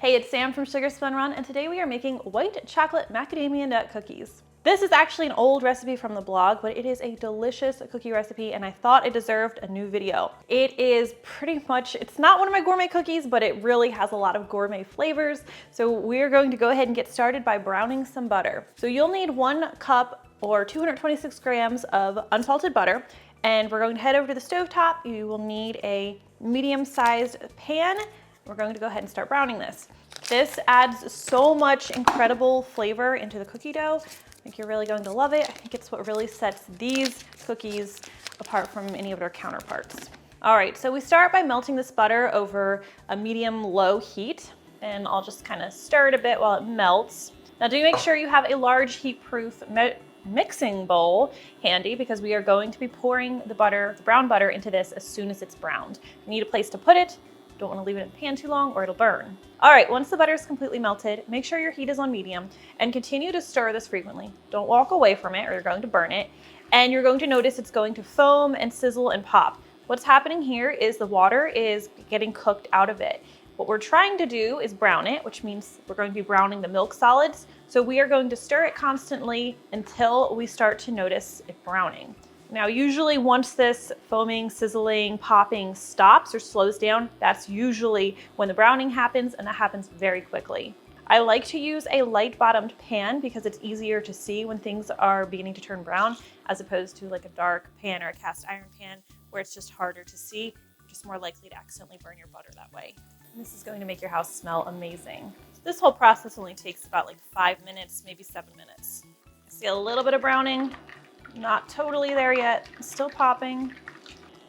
Hey, it's Sam from Sugar Spun Run, and today we are making white chocolate macadamia nut cookies. This is actually an old recipe from the blog, but it is a delicious cookie recipe and I thought it deserved a new video. It is pretty much, it's not one of my gourmet cookies, but it really has a lot of gourmet flavors. So we're going to go ahead and get started by browning some butter. So you'll need 1 cup or 226 grams of unsalted butter, and we're going to head over to the stovetop. You will need a medium-sized pan. We're going to go ahead and start browning this. This adds so much incredible flavor into the cookie dough. I think you're really going to love it. I think it's what really sets these cookies apart from any of their counterparts. All right, so we start by melting this butter over a medium-low heat, and I'll just kind of stir it a bit while it melts. Now do make sure you have a large heat-proof mixing bowl handy, because we are going to be pouring the brown butter into this as soon as it's browned. You need a place to put it. Don't want to leave it in the pan too long or it'll burn. All right, once the butter is completely melted, make sure your heat is on medium and continue to stir this frequently. Don't walk away from it or you're going to burn it. And you're going to notice it's going to foam and sizzle and pop. What's happening here is the water is getting cooked out of it. What we're trying to do is brown it, which means we're going to be browning the milk solids. So we are going to stir it constantly until we start to notice it browning. Now, usually once this foaming, sizzling, popping stops or slows down, that's usually when the browning happens, and that happens very quickly. I like to use a light bottomed pan because it's easier to see when things are beginning to turn brown, as opposed to like a dark pan or a cast iron pan where it's just harder to see. You're just more likely to accidentally burn your butter that way. And this is going to make your house smell amazing. So this whole process only takes about like 5 minutes, maybe 7 minutes. I see a little bit of browning. Not totally there yet, still popping.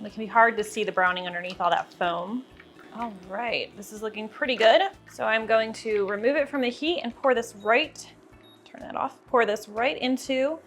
It can be hard to see the browning underneath all that foam. All right, this is looking pretty good. So I'm going to remove it from the heat and pour this right into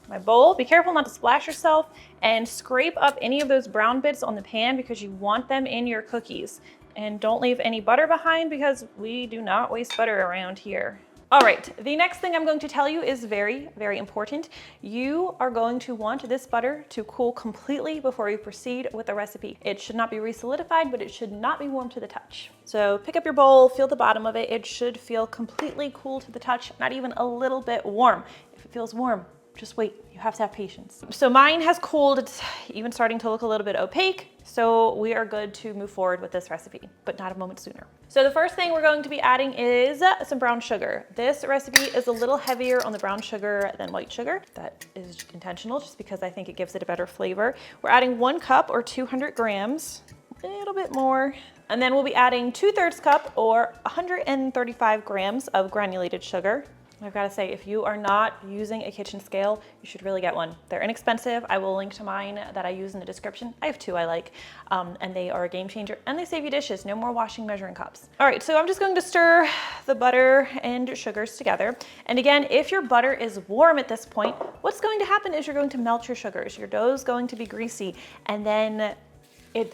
my bowl. Be careful not to splash yourself, and scrape up any of those brown bits on the pan because you want them in your cookies. And don't leave any butter behind because we do not waste butter around here. All right, the next thing I'm going to tell you is very, very important. You are going to want this butter to cool completely before you proceed with the recipe. It should not be re-solidified, but it should not be warm to the touch. So pick up your bowl, feel the bottom of it. It should feel completely cool to the touch, not even a little bit warm. If it feels warm, just wait. You have to have patience. So mine has cooled. It's even starting to look a little bit opaque. So we are good to move forward with this recipe, but not a moment sooner. So the first thing we're going to be adding is some brown sugar. This recipe is a little heavier on the brown sugar than white sugar. That is intentional, just because I think it gives it a better flavor. We're adding 1 cup or 200 grams, a little bit more. And then we'll be adding 2/3 cup or 135 grams of granulated sugar. I've got to say, if you are not using a kitchen scale, you should really get one. They're inexpensive. I will link to mine that I use in the description. I have 2 I like, and they are a game changer, and they save you dishes. No more washing measuring cups. All right, so I'm just going to stir the butter and sugars together. And again, if your butter is warm at this point, what's going to happen is you're going to melt your sugars. Your dough is going to be greasy, and then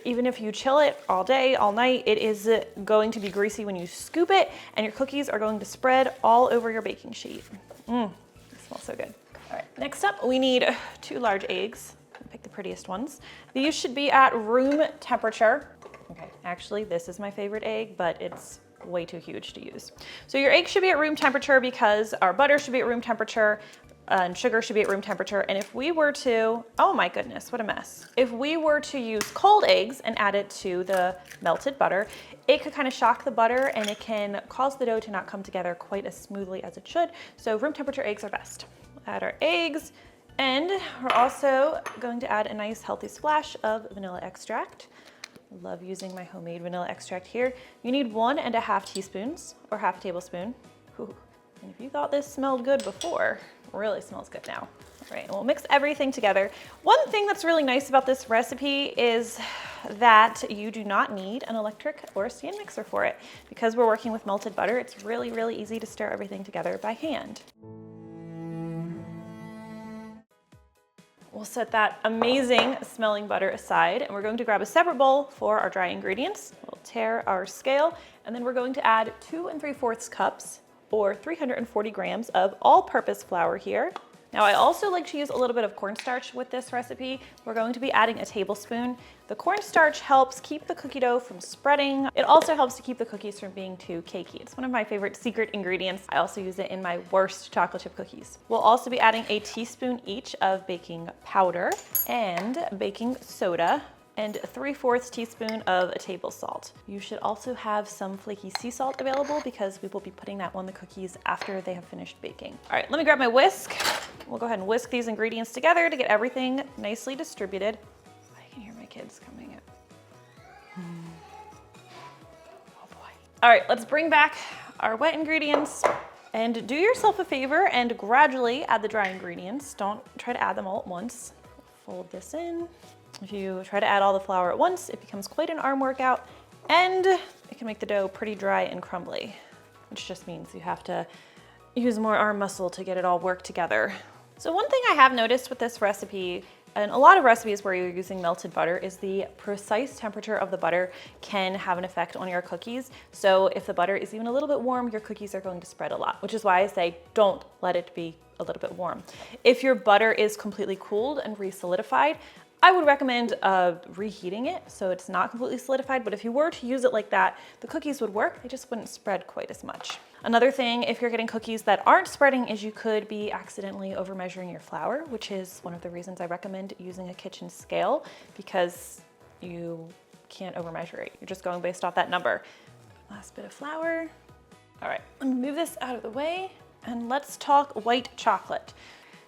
even if you chill it all day, all night, it is going to be greasy when you scoop it, and your cookies are going to spread all over your baking sheet. It smells so good. All right, next up, we need 2 large eggs. Pick the prettiest ones. These should be at room temperature. Okay, actually, this is my favorite egg, but it's way too huge to use. So your eggs should be at room temperature because our butter should be at room temperature, and sugar should be at room temperature. And if we were to, oh my goodness, what a mess. If we were to use cold eggs and add it to the melted butter, it could kind of shock the butter and it can cause the dough to not come together quite as smoothly as it should. So room temperature eggs are best. Add our eggs, and we're also going to add a nice healthy splash of vanilla extract. I love using my homemade vanilla extract here. You need 1½ teaspoons or ½ tablespoon. Ooh. And if you thought this smelled good before, it really smells good now. All right, and we'll mix everything together. One thing that's really nice about this recipe is that you do not need an electric or a stand mixer for it. Because we're working with melted butter, it's really, really easy to stir everything together by hand. We'll set that amazing smelling butter aside, and we're going to grab a separate bowl for our dry ingredients. We'll tare our scale, and then we're going to add 2 3/4 cups or 340 grams of all-purpose flour here. Now I also like to use a little bit of cornstarch with this recipe. We're going to be adding a tablespoon. The cornstarch helps keep the cookie dough from spreading. It also helps to keep the cookies from being too cakey. It's one of my favorite secret ingredients. I also use it in my worst chocolate chip cookies. We'll also be adding a teaspoon each of baking powder and baking soda, and a 3/4 teaspoon of table salt. You should also have some flaky sea salt available because we will be putting that on the cookies after they have finished baking. All right, let me grab my whisk. We'll go ahead and whisk these ingredients together to get everything nicely distributed. I can hear my kids coming in. Oh boy. All right, let's bring back our wet ingredients and do yourself a favor and gradually add the dry ingredients. Don't try to add them all at once. Fold this in. If you try to add all the flour at once, it becomes quite an arm workout and it can make the dough pretty dry and crumbly, which just means you have to use more arm muscle to get it all worked together. So one thing I have noticed with this recipe, and a lot of recipes where you're using melted butter, is the precise temperature of the butter can have an effect on your cookies. So if the butter is even a little bit warm, your cookies are going to spread a lot, which is why I say don't let it be a little bit warm. If your butter is completely cooled and re-solidified, I would recommend reheating it so it's not completely solidified, but if you were to use it like that, the cookies would work, they just wouldn't spread quite as much. Another thing, if you're getting cookies that aren't spreading, is you could be accidentally over measuring your flour, which is one of the reasons I recommend using a kitchen scale, because you can't over measure it. You're just going based off that number. Last bit of flour. All right, let me move this out of the way and let's talk white chocolate.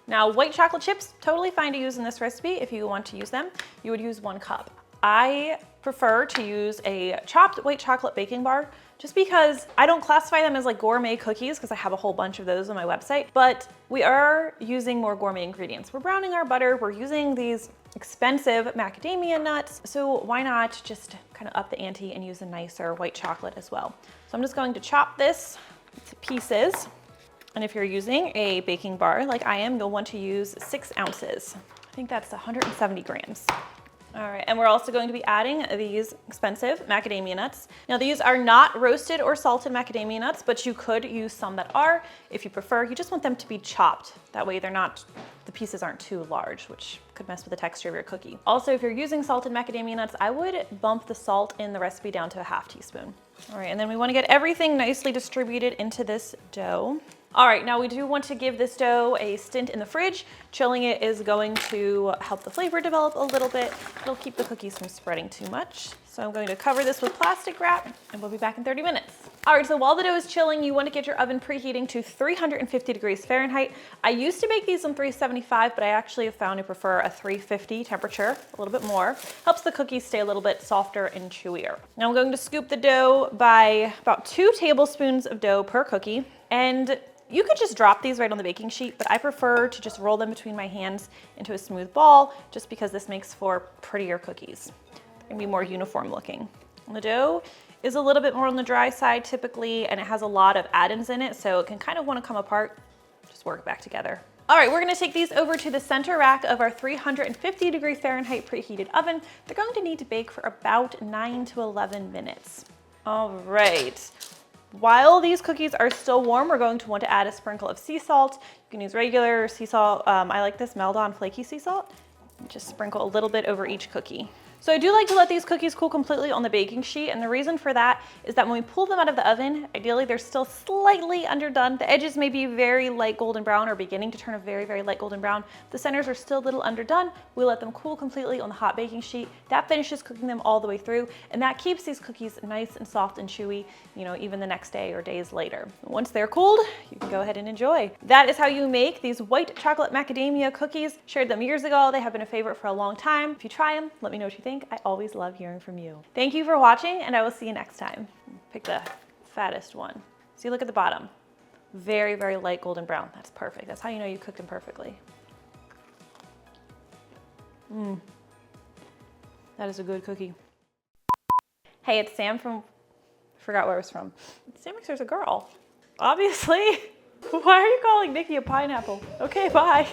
Now, white chocolate chips, totally fine to use in this recipe. If you want to use them, you would use 1 cup. I prefer to use a chopped white chocolate baking bar just because I don't classify them as like gourmet cookies because I have a whole bunch of those on my website, but we are using more gourmet ingredients. We're browning our butter, we're using these expensive macadamia nuts, so why not just kind of up the ante and use a nicer white chocolate as well. So I'm just going to chop this to pieces. And if you're using a baking bar like I am, you'll want to use 6 ounces. I think that's 170 grams. All right, and we're also going to be adding these expensive macadamia nuts. Now these are not roasted or salted macadamia nuts, but you could use some that are if you prefer. You just want them to be chopped. That way the pieces aren't too large, which could mess with the texture of your cookie. Also, if you're using salted macadamia nuts, I would bump the salt in the recipe down to a 1/2 teaspoon. All right, and then we want to get everything nicely distributed into this dough. All right, now we do want to give this dough a stint in the fridge. Chilling it is going to help the flavor develop a little bit. It'll keep the cookies from spreading too much. So I'm going to cover this with plastic wrap and we'll be back in 30 minutes. All right, so while the dough is chilling, you want to get your oven preheating to 350 degrees Fahrenheit. I used to make these on 375, but I actually have found I prefer a 350 temperature, a little bit more. Helps the cookies stay a little bit softer and chewier. Now I'm going to scoop the dough by about 2 tablespoons of dough per cookie. And you could just drop these right on the baking sheet, but I prefer to just roll them between my hands into a smooth ball just because this makes for prettier cookies. They're gonna be more uniform looking. And the dough is a little bit more on the dry side typically, and it has a lot of add-ins in it, so it can kind of want to come apart, just work back together. All right, we're gonna take these over to the center rack of our 350 degree Fahrenheit preheated oven. They're going to need to bake for about 9 to 11 minutes. All right. While these cookies are still warm, we're going to want to add a sprinkle of sea salt. You can use regular sea salt. I like this Maldon flaky sea salt. Just sprinkle a little bit over each cookie. So I do like to let these cookies cool completely on the baking sheet, and the reason for that is that when we pull them out of the oven, ideally they're still slightly underdone. The edges may be very light golden brown or beginning to turn a very, very light golden brown. The centers are still a little underdone. We let them cool completely on the hot baking sheet. That finishes cooking them all the way through, and that keeps these cookies nice and soft and chewy, you know, even the next day or days later. Once they're cooled, you can go ahead and enjoy. That is how you make these white chocolate macadamia cookies. Shared them years ago. They have been a favorite for a long time. If you try them, let me know what you think. I always love hearing from you. Thank you for watching, and I will see you next time. Pick the fattest one. See, look at the bottom. Very, very light golden brown. That's perfect. That's how you know you cooked them perfectly. That is a good cookie. Hey, it's Sam from, forgot where it was from. Sam Mixer's a girl, obviously. Why are you calling Nikki a pineapple? Okay, bye.